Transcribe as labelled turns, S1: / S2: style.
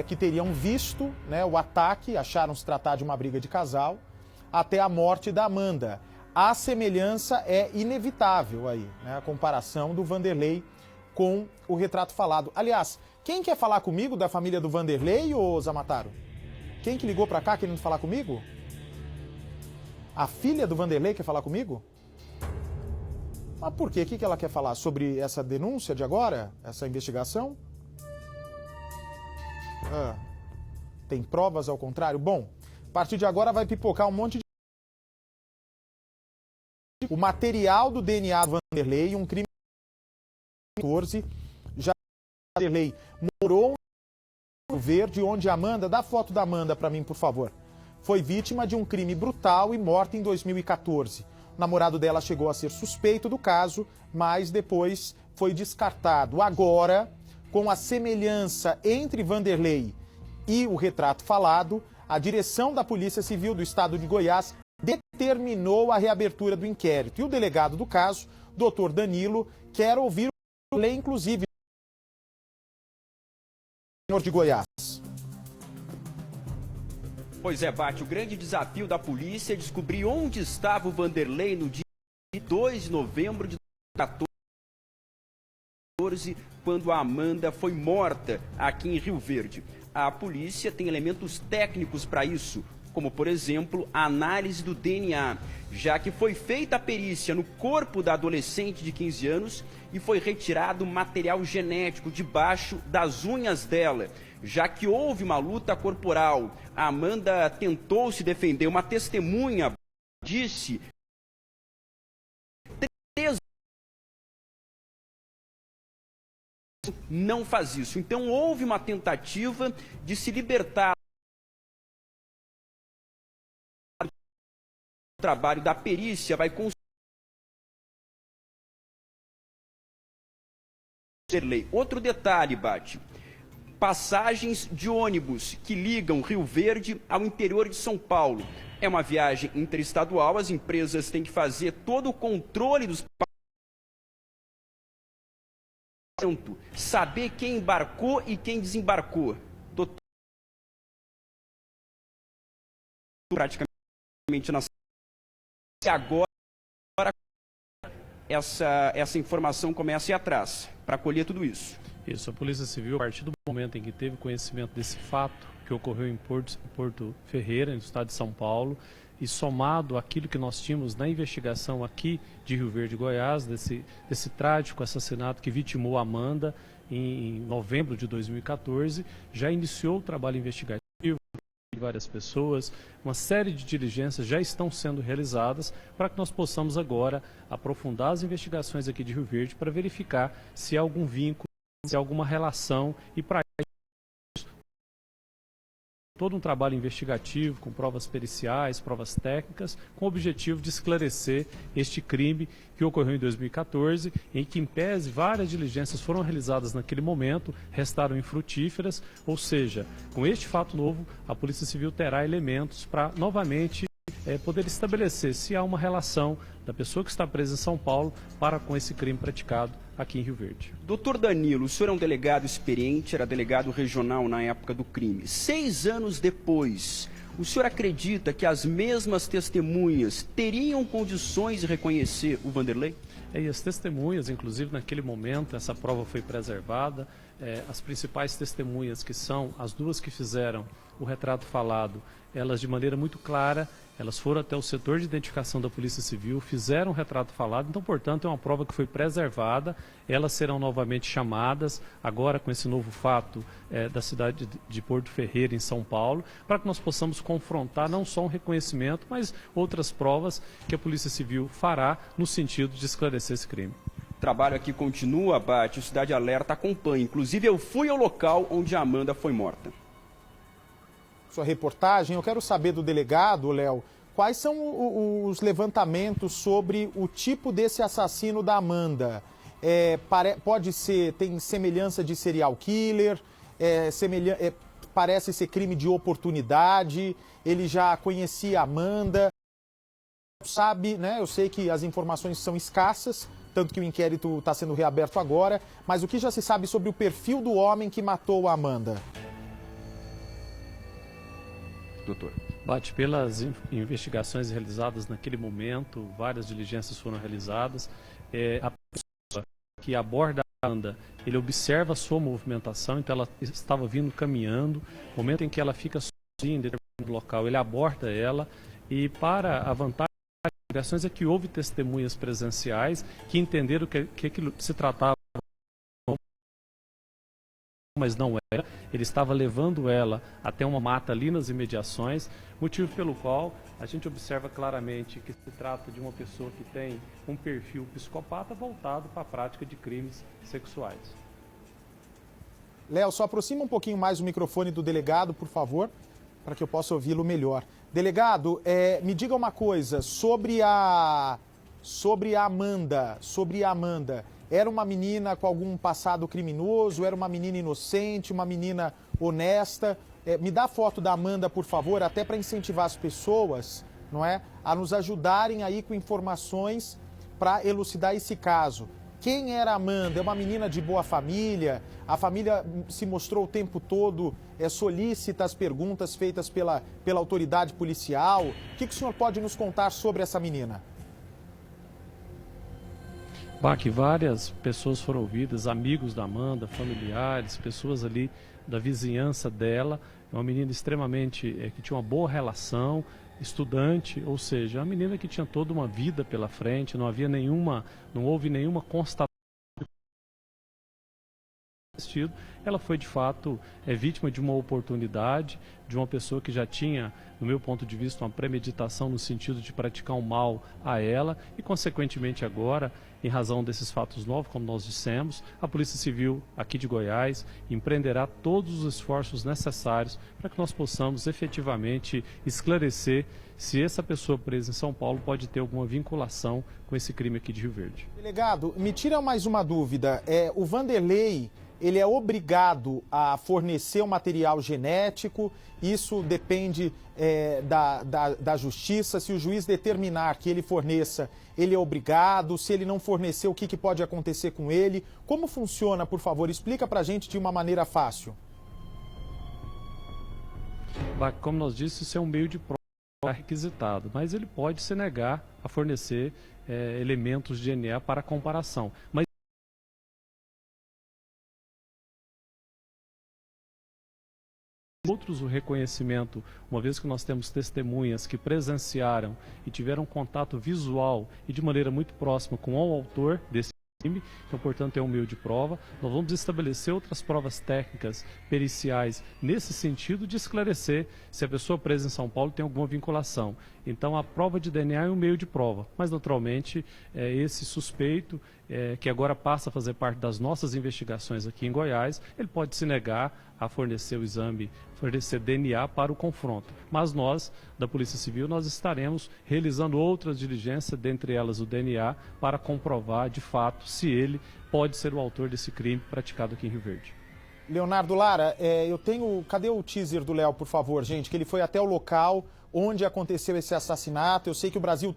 S1: que teriam visto, né, o ataque, acharam se tratar de uma briga de casal, até a morte da Amanda. A semelhança é inevitável aí, né, a comparação do Vanderlei com o retrato falado. Aliás, quem quer falar comigo da família do Vanderlei, ô Zamataro? Quem que ligou pra cá querendo falar comigo? A filha do Vanderlei quer falar comigo? Mas por quê? O que ela quer falar? Sobre essa denúncia de agora? Essa investigação? Tem provas ao contrário? Bom, a partir de agora vai pipocar um monte de... O material do DNA do Vanderlei, um crime 14, já Vanderlei morou em Rio Verde, onde a Amanda, dá a foto da Amanda para mim, por favor, foi vítima de um crime brutal e morta em 2014. O namorado dela chegou a ser suspeito do caso, mas depois foi descartado. Agora, com a semelhança entre Vanderlei e o retrato falado, a direção da Polícia Civil do Estado de Goiás determinou a reabertura do inquérito. E o delegado do caso, Dr. Danilo, quer ouvir o lei, inclusive, senhor de Goiás.
S2: Pois é, Bate, o grande desafio da polícia é descobrir onde estava o Vanderlei no dia 2 de novembro de 2014, quando a Amanda foi morta aqui em Rio Verde. A polícia tem elementos técnicos para isso, como, por exemplo, a análise do DNA, já que foi feita a perícia no corpo da adolescente de 15 anos e foi retirado material genético debaixo das unhas dela, já que houve uma luta corporal. A Amanda tentou se defender. Uma testemunha disse 3 não faz isso. Então houve uma tentativa de se libertar. O trabalho da perícia vai conseguir. Outro detalhe, Bate. Passagens de ônibus que ligam Rio Verde ao interior de São Paulo. É uma viagem interestadual, as empresas têm que fazer todo o controle dos passageiros, saber quem embarcou e quem desembarcou. Praticamente na... E agora essa informação começa a ir atrás para colher tudo isso.
S3: Isso, a Polícia Civil, a partir do momento em que teve conhecimento desse fato que ocorreu em Porto Ferreira, no estado de São Paulo, e somado àquilo que nós tínhamos na investigação aqui de Rio Verde, Goiás, desse trágico assassinato que vitimou a Amanda em novembro de 2014, já iniciou o trabalho investigativo de várias pessoas, uma série de diligências já estão sendo realizadas para que nós possamos agora aprofundar as investigações aqui de Rio Verde para verificar se há algum vínculo, se há alguma relação, e para isso todo um trabalho investigativo com provas periciais, provas técnicas, com o objetivo de esclarecer este crime que ocorreu em 2014, em que, em pese, várias diligências foram realizadas naquele momento, restaram infrutíferas, ou seja, com este fato novo, a Polícia Civil terá elementos para novamente poder estabelecer se há uma relação da pessoa que está presa em São Paulo para com esse crime praticado aqui em Rio Verde.
S2: Doutor Danilo, o senhor é um delegado experiente, era delegado regional na época do crime. 6 anos depois, o senhor acredita que as mesmas testemunhas teriam condições de reconhecer o Vanderlei?
S3: E as testemunhas, inclusive naquele momento, essa prova foi preservada. As principais testemunhas, que são as duas que fizeram o retrato falado, elas de maneira muito clara, elas foram até o setor de identificação da Polícia Civil, fizeram o retrato falado, então, portanto, é uma prova que foi preservada, elas serão novamente chamadas, agora com esse novo fato da cidade de Porto Ferreira, em São Paulo, para que nós possamos confrontar não só um reconhecimento, mas outras provas que a Polícia Civil fará no sentido de esclarecer esse crime.
S2: O trabalho aqui continua, Bate, o Cidade Alerta acompanha. Inclusive, eu fui ao local onde a Amanda foi morta.
S1: Sua reportagem, eu quero saber do delegado, Léo, quais são os levantamentos sobre o tipo desse assassino da Amanda? Pode ser, tem semelhança de serial killer, parece ser crime de oportunidade, ele já conhecia a Amanda, sabe, né? Eu sei que as informações são escassas, tanto que o inquérito está sendo reaberto agora, mas o que já se sabe sobre o perfil do homem que matou a Amanda?
S2: doutor?
S3: Bate, pelas investigações realizadas naquele momento, várias diligências foram realizadas. A pessoa que aborda a Amanda, ele observa a sua movimentação, então ela estava vindo caminhando. No momento em que ela fica sozinha em determinado local, ele aborda ela. E para a vantagem das investigações é que houve testemunhas presenciais que entenderam que aquilo se tratava, mas não era. Ele estava levando ela até uma mata ali nas imediações, motivo pelo qual a gente observa claramente que se trata de uma pessoa que tem um perfil psicopata voltado para a prática de crimes sexuais.
S1: Léo, só aproxima um pouquinho mais o microfone do delegado, por favor, para que eu possa ouvi-lo melhor. Delegado, me diga uma coisa sobre a Amanda. Era uma menina com algum passado criminoso? Era uma menina inocente, uma menina honesta? Me dá a foto da Amanda, por favor, até para incentivar as pessoas, não é, a nos ajudarem aí com informações para elucidar esse caso. Quem era a Amanda? É uma menina de boa família? A família se mostrou o tempo todo solícita às perguntas feitas pela autoridade policial? O que o senhor pode nos contar sobre essa menina?
S3: Que várias pessoas foram ouvidas, amigos da Amanda, familiares, pessoas ali da vizinhança dela. É uma menina extremamente, que tinha uma boa relação, estudante, ou seja, uma menina que tinha toda uma vida pela frente, não houve nenhuma constatação. Ela foi de fato vítima de uma oportunidade, de uma pessoa que já tinha, no meu ponto de vista, uma premeditação no sentido de praticar um mal a ela e, consequentemente, agora, em razão desses fatos novos, como nós dissemos, a Polícia Civil aqui de Goiás empreenderá todos os esforços necessários para que nós possamos efetivamente esclarecer se essa pessoa presa em São Paulo pode ter alguma vinculação com esse crime aqui de Rio Verde. Delegado,
S1: me tira mais uma dúvida. O Vanderlei, ele é obrigado a fornecer um material genético? Isso depende da justiça. Se o juiz determinar que ele forneça, ele é obrigado. Se ele não fornecer, o que pode acontecer com ele? Como funciona, por favor? Explica pra gente de uma maneira fácil.
S3: Como nós dissemos, isso é um meio de prova requisitado, mas ele pode se negar a fornecer elementos de DNA para comparação. Mas outros, o reconhecimento, uma vez que nós temos testemunhas que presenciaram e tiveram contato visual e de maneira muito próxima com o autor desse crime, então, portanto, é um meio de prova. Nós vamos estabelecer outras provas técnicas, periciais, nesse sentido de esclarecer se a pessoa presa em São Paulo tem alguma vinculação. Então, a prova de DNA é um meio de prova, mas, naturalmente, esse suspeito, que agora passa a fazer parte das nossas investigações aqui em Goiás, ele pode se negar a fornecer o exame, fornecer DNA para o confronto. Mas nós, da Polícia Civil, nós estaremos realizando outras diligências, dentre elas o DNA, para comprovar, de fato, se ele pode ser o autor desse crime praticado aqui em Rio Verde.
S1: Leonardo Lara, cadê o teaser do Léo, por favor, gente? Que ele foi até o local onde aconteceu esse assassinato. Eu sei que o Brasil